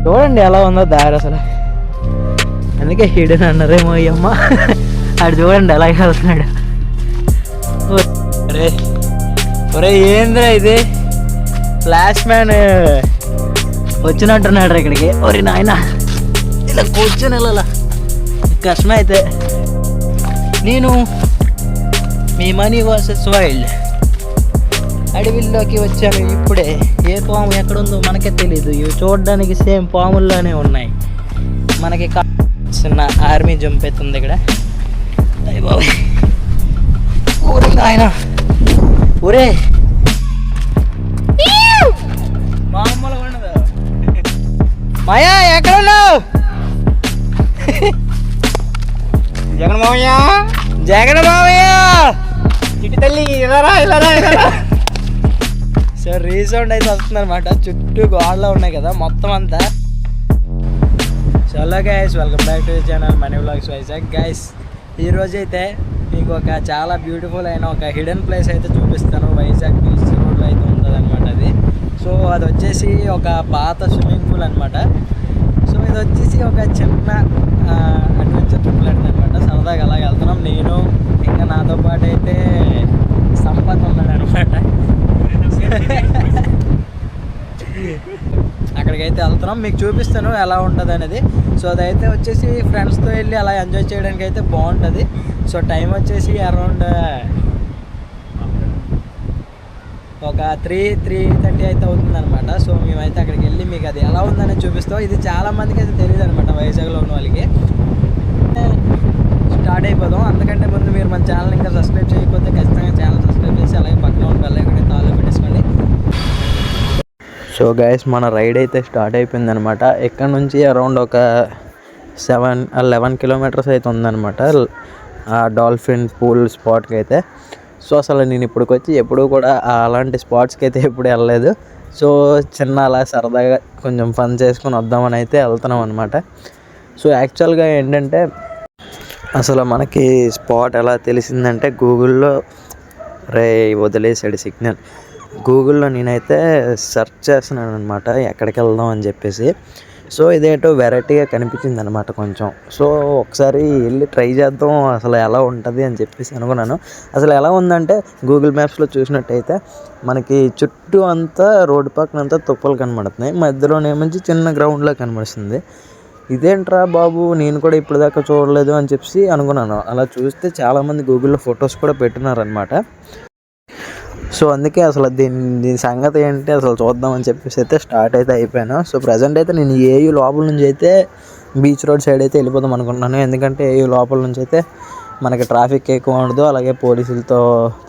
చూడండి ఎలా ఉందో దారి అసలు. అందుకే హిడెన్ అన్నారేమో ఈ అమ్మ. ఆడు చూడండి ఎలా వెళ్తున్నాడు. ఒరే ఒరే ఏంద్రా ఇది, ఫ్లాష్ మ్యాన్ వచ్చినట్టున్నాడు ఇక్కడికి. ఒరే నాయన ఇలా కూర్చొని వెళ్ళాలా, కష్టమే. అయితే నేను మీ మనీ వర్సెస్ వైల్డ్ అడవిల్లోకి వచ్చాను ఇప్పుడే. ఏ పాము ఎక్కడుందో మనకే తెలీదు. ఇవి చూడడానికి సేమ్ పాముల్లోనే ఉన్నాయి. మనకి చిన్న ఆర్మీ జంప్ అవుతుంది ఇక్కడ. ఊరే ఆయన, ఊరే మామూలుగా ఉండదు. మాయా ఎక్కడున్నావు? జగన్ మామయ్య, జగన్ మామయ్య, చిట్టి తల్లి ఇలారా ఇలారా ఇలారా. సో రీసౌండ్ అయితే వస్తుంది అనమాట. చుట్టూ గోడలు ఉన్నాయి కదా మొత్తం అంతా. So hello guys, welcome back to the channel money vlogs Vizag. Guys ఈరోజు అయితే మీకు ఒక చాలా బ్యూటిఫుల్ అయిన ఒక హిడెన్ ప్లేస్ అయితే చూపిస్తాను. వైజాగ్ బీచ్ రోడ్లో అయితే ఉంటుంది అనమాట అది. సో అది వచ్చేసి ఒక పాత స్విమ్మింగ్ పూల్ అనమాట. సో ఇది వచ్చేసి ఒక చిన్న అడ్వెంచర్ ట్రిప్ లాంటిది అనమాట. సరదాగా అలాగ వెళ్తున్నాం. నేను ఇంకా నాతో పాటు అయితే సంపత్ ఉన్నాడు అనమాట. అక్కడికైతే వెళ్తున్నాం, మీకు చూపిస్తాను ఎలా ఉంటుంది అనేది. సో అదైతే వచ్చేసి ఫ్రెండ్స్తో వెళ్ళి అలా ఎంజాయ్ చేయడానికి అయితే బాగుంటుంది. సో టైం వచ్చేసి అరౌండ్ ఒక 3:30 అయితే అవుతుంది అనమాట. సో మేమైతే అక్కడికి వెళ్ళి మీకు అది ఎలా ఉందనేది చూపిస్తాం. ఇది చాలామందికి అయితే తెలియదు అనమాట, వైజాగ్లో ఉన్న వాళ్ళకి. స్టార్ట్ అయిపోదాం. అందుకంటే ముందు మీరు మన ఛానల్ ఇంకా సబ్స్క్రైబ్ చేయకపోతే ఖచ్చితంగా ఛానల్ సబ్స్క్రైబ్ చేసి అలాగే పక్కన ఉన్న బెల్ ఐకాన్ ఆల్ పెట్టేసుకోండి. సో గైస్ మన రైడ్ అయితే స్టార్ట్ అయిపోయింది అనమాట. ఇక్కడ నుంచి అరౌండ్ ఒక 7-11 కిలోమీటర్స్ అయితే ఉందన్నమాట ఆ డాల్ఫిన్ పూల్ స్పాట్కి అయితే. సో అసలు నేను ఇప్పటికొచ్చి ఎప్పుడూ కూడా అలాంటి స్పాట్స్కి అయితే ఎప్పుడు వెళ్ళలేదు. సో చిన్న అలా సరదాగా కొంచెం ఫన్ చేసుకొని వద్దామని అయితే వెళ్తున్నాం అనమాట. సో యాక్చువల్గా ఏంటంటే అసలు మనకి స్పాట్ ఎలా తెలిసిందంటే గూగుల్లో వదిలేసాడు సిగ్నల్. గూగుల్లో నేనైతే సెర్చ్ చేస్తున్నాను అనమాట ఎక్కడికి వెళ్దాం అని చెప్పేసి. సో ఇదేటో వెరైటీగా కనిపించింది అనమాట కొంచెం. సో ఒకసారి వెళ్ళి ట్రై చేద్దాం అసలు ఎలా ఉంటుంది అని చెప్పేసి అనుకున్నాను. అసలు ఎలా ఉందంటే గూగుల్ మ్యాప్స్లో చూసినట్టయితే మనకి చుట్టూ అంతా రోడ్డు పక్కన అంతా తుప్పలు కనబడుతున్నాయి, మధ్యలోనేమంచి చిన్న గ్రౌండ్లో కనబడుతుంది. ఇదేంట్రా బాబు, నేను కూడా ఇప్పుడు దాకా చూడలేదు అని చెప్పి అనుకున్నాను. అలా చూస్తే చాలామంది గూగుల్లో ఫొటోస్ కూడా పెట్టినారనమాట. సో అందుకే అసలు దీని సంగతి ఏంటి అసలు చూద్దామని చెప్పేసి అయితే స్టార్ట్ అయితే అయిపోయాను. సో ప్రజెంట్ అయితే నేను ఏయూ లోపల నుంచి అయితే బీచ్ రోడ్ సైడ్ అయితే వెళ్ళిపోదాం అనుకుంటున్నాను. ఎందుకంటే ఏయూ లోపల నుంచి అయితే మనకి ట్రాఫిక్ ఎక్కువ ఉండదు, అలాగే పోలీసులతో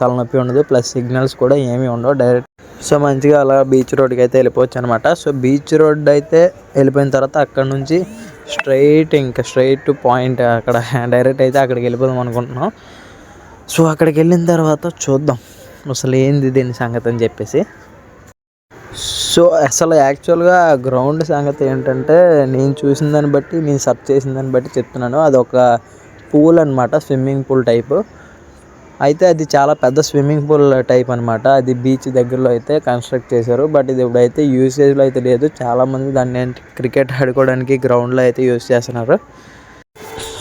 తలనొప్పి ఉండదు, ప్లస్ సిగ్నల్స్ కూడా ఏమీ ఉండవు. డైరెక్ట్ సో మంచిగా అలా బీచ్ రోడ్కి అయితే వెళ్ళిపోవచ్చు అనమాట. సో బీచ్ రోడ్ అయితే వెళ్ళిపోయిన తర్వాత అక్కడ నుంచి స్ట్రైట్ టు పాయింట్ అక్కడ డైరెక్ట్ అయితే అక్కడికి వెళ్ళిపోదాం అనుకుంటున్నాం. సో అక్కడికి వెళ్ళిన తర్వాత చూద్దాం అసలు ఏంది దీని సంగతి అని చెప్పేసి. సో అసలు యాక్చువల్గా గ్రౌండ్ సంగతి ఏంటంటే నేను చూసిన దాన్ని బట్టి, నేను సెర్చ్ చేసిన దాన్ని బట్టి చెప్తున్నాను. అదొక పూల్ అనమాట, స్విమ్మింగ్ పూల్ టైపు. అయితే అది చాలా పెద్ద స్విమ్మింగ్ పూల్ టైప్ అనమాట. అది బీచ్ దగ్గరలో అయితే కన్స్ట్రక్ట్ చేశారు. బట్ ఇది ఇప్పుడైతే యూసేజ్లో అయితే లేదు. చాలామంది దాన్ని క్రికెట్ ఆడుకోవడానికి గ్రౌండ్లో అయితే యూజ్ చేస్తున్నారు.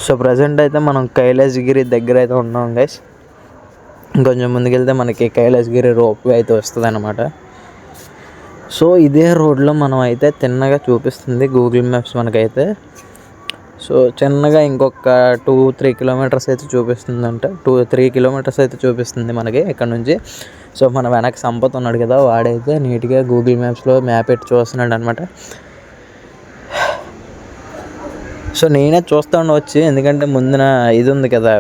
సో ప్రజెంట్ అయితే మనం కైలాసగిరి దగ్గర అయితే ఉన్నాం గైస్. ఇంకొంచెం ముందుకెళ్తే మనకి కైలాసగిరి రోప్ అయితే వస్తుంది అనమాట. సో ఇదే రోడ్లో మనం అయితే తిన్నగా చూపిస్తుంది గూగుల్ మ్యాప్స్ మనకైతే. సో చిన్నగా ఇంకొక 2-3 కిలోమీటర్స్ అయితే చూపిస్తుందంట. 2-3 కిలోమీటర్స్ అయితే చూపిస్తుంది మనకి ఇక్కడ నుంచి. సో మన వెనక సంపత్ ఉన్నాడు కదా, వాడైతే నీట్గా గూగుల్ మ్యాప్స్లో మ్యాప్ పెట్టి చూస్తున్నాడు అనమాట. సో నేనే చూస్తూ ఉండవచ్చు, ఎందుకంటే ముందున ఇది ఉంది కదా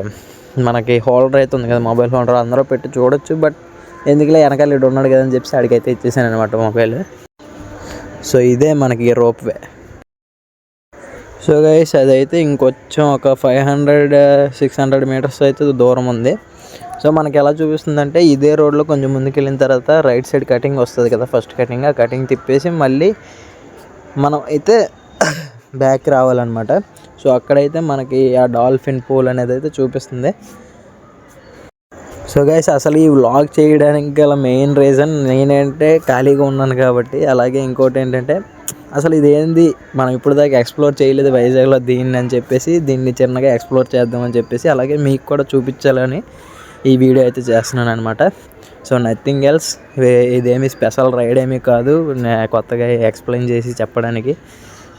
మనకి హోల్డర్ అయితే ఉంది కదా, మొబైల్ హోల్డర్, అందరూ పెట్టి చూడొచ్చు. బట్ ఎందుకులే వెనకాల ఇటు ఉన్నాడు కదా అని చెప్పి అడిగైతే ఇచ్చేసాను అనమాట మొబైల్. సో ఇదే మనకి రోప్ వే. సో గైస్ అదైతే ఇంకొంచెం ఒక 500-600 మీటర్స్ అయితే దూరం ఉంది. సో మనకి ఎలా చూపిస్తుందంటే ఇదే రోడ్లో కొంచెం ముందుకు వెళ్ళిన తర్వాత రైట్ సైడ్ కటింగ్ వస్తుంది కదా, ఫస్ట్ కటింగ్. ఆ కటింగ్ తిప్పేసి మళ్ళీ మనం అయితే బ్యాక్ రావాలన్నమాట. సో అక్కడైతే మనకి ఆ డాల్ఫిన్ పూల్ అనేది అయితే చూపిస్తుంది. సో గైస్ అసలు ఈ వ్లాగ్ చేయడానికి గల మెయిన్ రీజన్ నేనంటే ఖాళీగా ఉన్నాను కాబట్టి, అలాగే ఇంకోటి ఏంటంటే అసలు ఇదేంది మనం ఇప్పుడు దాకా ఎక్స్ప్లోర్ చేయలేదు వైజాగ్లో దీన్ని అని చెప్పేసి దీన్ని చిన్నగా ఎక్స్ప్లోర్ చేద్దామని చెప్పేసి అలాగే మీకు కూడా చూపించాలని ఈ వీడియో అయితే చేస్తున్నాను అనమాట. సో నథింగ్ ఎల్స్, ఇదేమి స్పెషల్ రైడ్ ఏమీ కాదు కొత్తగా ఎక్స్ప్లెయిన్ చేసి చెప్పడానికి.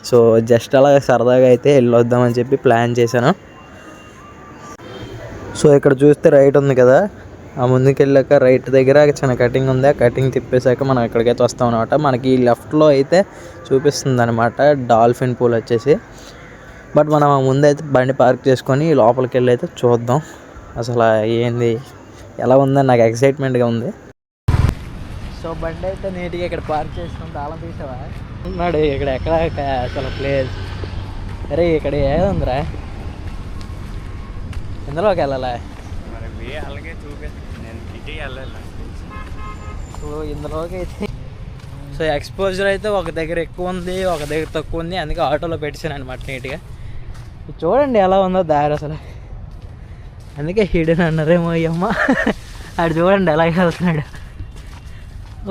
సో జస్ట్ అలా సరదాగా అయితే వెళ్ళొద్దామని చెప్పి ప్లాన్ చేశాను. సో ఇక్కడ చూస్తే రైట్ ఉంది కదా, ఆ ముందుకు వెళ్ళాక రైట్ దగ్గర చిన్న కటింగ్ ఉంది. ఆ కటింగ్ తిప్పేశాక మనం ఇక్కడికైతే వస్తాం అనమాట. మనకి లెఫ్ట్లో అయితే చూపిస్తుంది అనమాట డాల్ఫిన్ పూల్ వచ్చేసి. బట్ మనం ముందైతే బండి పార్క్ చేసుకొని లోపలికి వెళ్ళి అయితే చూద్దాం అసలు ఏంది ఎలా ఉందని నాకు ఎక్సైట్మెంట్గా ఉంది. సో బండి అయితే నీట్గా ఇక్కడ పార్క్ చేసుకుని తాళం తీసావా ఉన్నాడు. ఇక్కడ ఎక్కడ అసలు ప్లేస్, అరే ఇక్కడ ఏముందిరా, ఇందులోకి వెళ్ళాలా? సో ఇందులోకి అయితే సో ఎక్స్పోజర్ అయితే ఒక దగ్గర ఎక్కువ ఉంది, ఒక దగ్గర తక్కువ ఉంది. అందుకే ఆటోలో పెట్టాను అనమాట నీట్గా. చూడండి ఎలా ఉందో దారి అసలు. అందుకే హిడెన్ అన్నారేమో అమ్మ. ఆడు చూడండి ఎలా వెళ్తున్నాడు.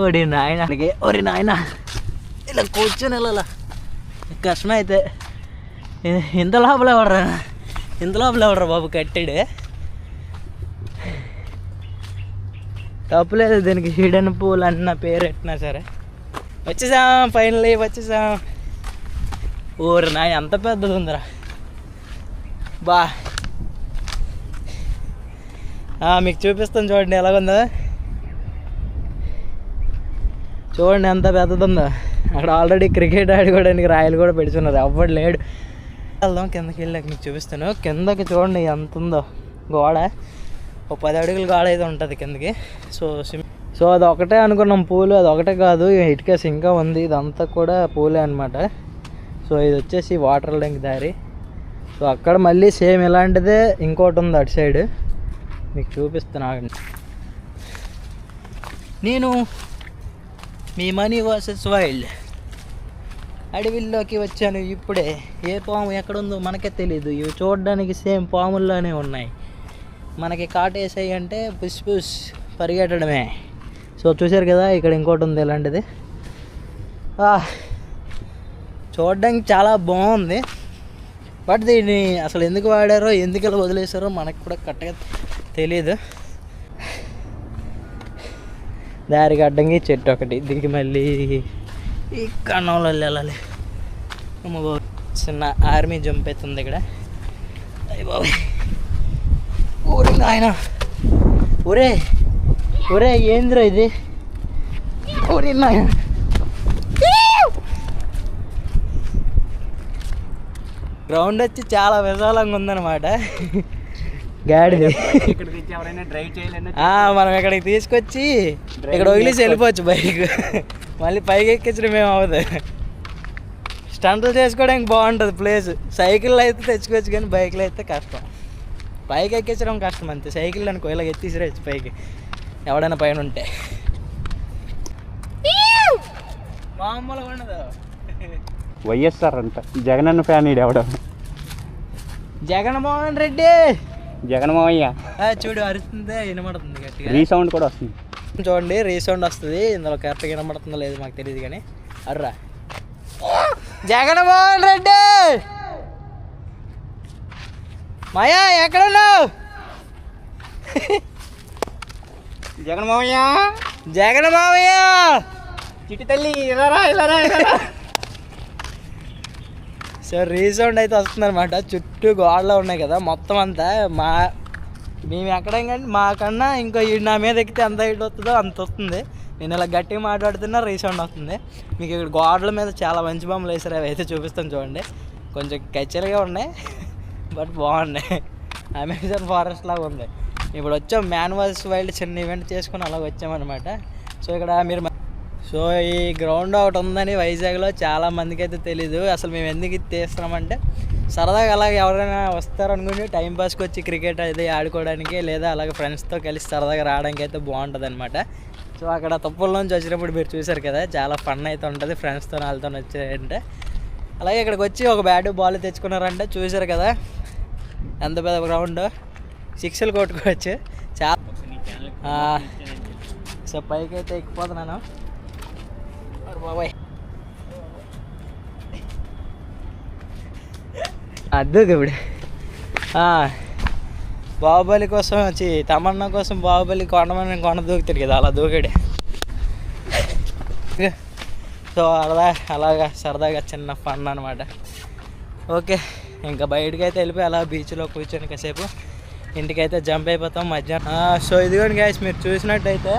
ఓడి నాయన అడిగే, ఓరి నాయన ఇలా కూర్చొని వెళ్ళాల కష్టమే అయితే. ఇంత లోపల ఎవడరా బాబు కట్టాడు. తప్పులేదు దీనికి హిడెన్ పూల్ అన్న పేరు ఎట్టినా సరే. వచ్చేసాం ఫైనల్లీ వచ్చేసాం. ఓరి నాయన అంత పెద్దది ఉందిరా బా. మీకు చూపిస్తాను చూడండి ఎలాగుందో. చూడండి ఎంత పెద్దది ఉందో. అక్కడ ఆల్రెడీ క్రికెట్ ఆడుకోవడానికి రాయలు కూడా పెడుతున్నారు, ఎవ్వడు లేడు. వెళ్దాం కిందకి వెళ్ళాక మీకు చూపిస్తాను. కిందకి చూడండి ఎంత ఉందో గోడ. ఒక 10 అడుగుల గోడ అయితే ఉంటుంది కిందకి. సో అది ఒకటే అనుకున్నాం పూలు, అది ఒకటే కాదు ఇటుకేసి ఇంకా ఉంది. ఇదంతా కూడా పూలే అనమాట. సో ఇది వచ్చేసి వాటర్ లింక్ దారి. సో అక్కడ మళ్ళీ సేమ్ ఇలాంటిదే ఇంకోటి ఉంది అటు సైడ్, మీకు చూపిస్తాను. నేను మీ మనీ వర్సెస్ వైల్డ్ అడవిల్లోకి వచ్చాను ఇప్పుడే. ఏ పాము ఎక్కడుందో మనకే తెలీదు. ఇవి చూడడానికి సేమ్ పాముల్లోనే ఉన్నాయి. మనకి కాటేసాయి అంటే పుష్ పుష్ పరిగెట్టడమే. సో చూసారు కదా ఇక్కడ ఇంకోటి ఉంది ఇలాంటిది. చూడడానికి చాలా బాగుంది. బట్ దీన్ని అసలు ఎందుకు వాడారో ఎందుకు ఇలా వదిలేసారో మనకు కూడా కరెక్ట్గా తెలీదు. దారికి అడ్డంగా చెట్టు ఒకటి, దీనికి మళ్ళీ ఈ కన్నంలో వెళ్ళాలి. చిన్న ఆర్మీ జంప్ అవుతుంది ఇక్కడ. అయ్య బాబు ఊరి ఆయన, ఒరే ఏందిరా ఇది, ఊరి నాయన. గ్రౌండ్ వచ్చి చాలా విశాలంగా ఉందన్నమాట. గాడిది మనం ఇక్కడికి తీసుకొచ్చి ఇక్కడ వదిలేసి వెళ్ళిపోవచ్చు బైక్. మళ్ళీ పైకి ఎక్కించడం ఏమి అవ్వదు. స్టంట్లు చేసుకోవడానికి బాగుంటుంది ప్లేస్. సైకిల్లో అయితే తెచ్చుకోవచ్చు కానీ బైక్లో అయితే కష్టం. పైకి ఎక్కించడం కష్టం అంతే. సైకిల్ అనుకో ఇలా ఎత్తిసిరేచ్చు పైకి ఎవడైనా పైన ఉంటే. మామూలుగా ఉండదు. వైఎస్ఆర్ అంట జగనన్న ఫ్యాన్ ఈడు ఎవడ, జగన్మోహన్ రెడ్డి, జగన్మోహయ్య. చూడు అరుస్తుందే వినబడుతుంది గట్టిగా. రీసౌండ్ కూడా వస్తుంది చూడండి, రీసౌండ్ వస్తుంది. ఇందులో కరెక్ట్గా వినబడుతుందో లేదు మాకు తెలియదు కానీ. అర్రా జగన్మోహన్ రెడ్డి, మాయా ఎక్కడున్నావు? జగన్మోహయ్య, జగన్మోహయ్య చిట్టి తల్లి ఇలారా ఇలారా ఇలారా. సో రీసౌండ్ అయితే వస్తుంది అనమాట. చుట్టూ గోడలు ఉన్నాయి కదా మొత్తం అంతా. మేము ఎక్కడ కానీ మాకన్నా ఇంకో నా మీద ఎక్కితే ఎంత హైట్ వస్తుందో అంత వస్తుంది. నేను ఇలా గట్టిగా మాట్లాడుతున్నా రీసౌండ్ వస్తుంది. మీకు ఇక్కడ గోడల మీద చాలా మంచి బొమ్మలు వేసారు, అవి అయితే చూపిస్తాను చూడండి. కొంచెం కచ్చరిగా ఉన్నాయి బట్ బాగున్నాయి. అమెజాన్ ఫారెస్ట్ లాగా ఉంది. ఇప్పుడు వచ్చాం మ్యాన్ వర్సెస్ వైల్డ్ చిన్న ఈవెంట్ చేసుకుని అలాగ వచ్చామన్నమాట. సో ఇక్కడ మీరు సో ఈ గ్రౌండ్ ఒకటి ఉందని వైజాగ్లో చాలా మందికి అయితే తెలీదు. అసలు మేము ఎందుకు తీస్తున్నామంటే సరదాగా అలాగే ఎవరైనా వస్తారనుకుని టైంపాస్కి వచ్చి క్రికెట్ అది ఆడుకోవడానికి లేదా అలాగే ఫ్రెండ్స్తో కలిసి సరదాగా రావడానికి అయితే బాగుంటుంది అనమాట. సో అక్కడ తప్పుల నుంచి వచ్చినప్పుడు మీరు చూసారు కదా, చాలా ఫన్ అయితే ఉంటుంది ఫ్రెండ్స్తో వాళ్ళతో వచ్చారంటే. అలాగే ఇక్కడికి వచ్చి ఒక బ్యాట్ బాల్ తెచ్చుకున్నారంటే చూసారు కదా ఎంత పెద్ద గ్రౌండ్, 6లు కొట్టుకోవచ్చు చాలా. సో పైకి అయితే ఎక్కిపోతున్నాను బాబాయ్. అద్దూకి ఇప్పుడు బాహుబలి కోసం వచ్చి తమన్నా కోసం బాహుబలి కొండ దూకుతాడు కదా, అలా దూకాడే. సో అలాగా సరదాగా చిన్న ఫన్ అనమాట. ఓకే, ఇంకా బయటకైతే వెళ్ళిపోయి అలా బీచ్లో కూర్చొని కాసేపు ఇంటికైతే జంప్ అయిపోతాం మధ్యాహ్నం. సో ఇదిగోండి గైస్, మీరు చూసినట్టయితే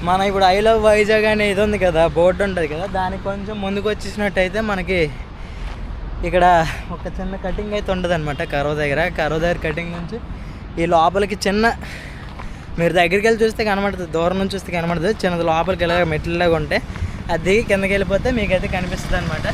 మన ఇప్పుడు ఐ లవ్ వైజాగ్ అనే ఇది ఉంది కదా, బోర్డు ఉంటుంది కదా, దానికి కొంచెం ముందుకు వచ్చేసినట్టయితే మనకి ఇక్కడ ఒక చిన్న కటింగ్ అయితే ఉంటుంది అనమాట. కరువు దగ్గర కటింగ్ నుంచి ఈ లోపలికి చిన్న, మీరు దగ్గరికి వెళ్ళి చూస్తే కనబడుతుంది, దూరం నుంచి చూస్తే కనబడుతుంది, చిన్నది లోపలికి వెళ్ళగా మెట్లలాగా ఉంటే అది దిగి కిందకి వెళ్ళిపోతే మీకైతే కనిపిస్తుంది అనమాట.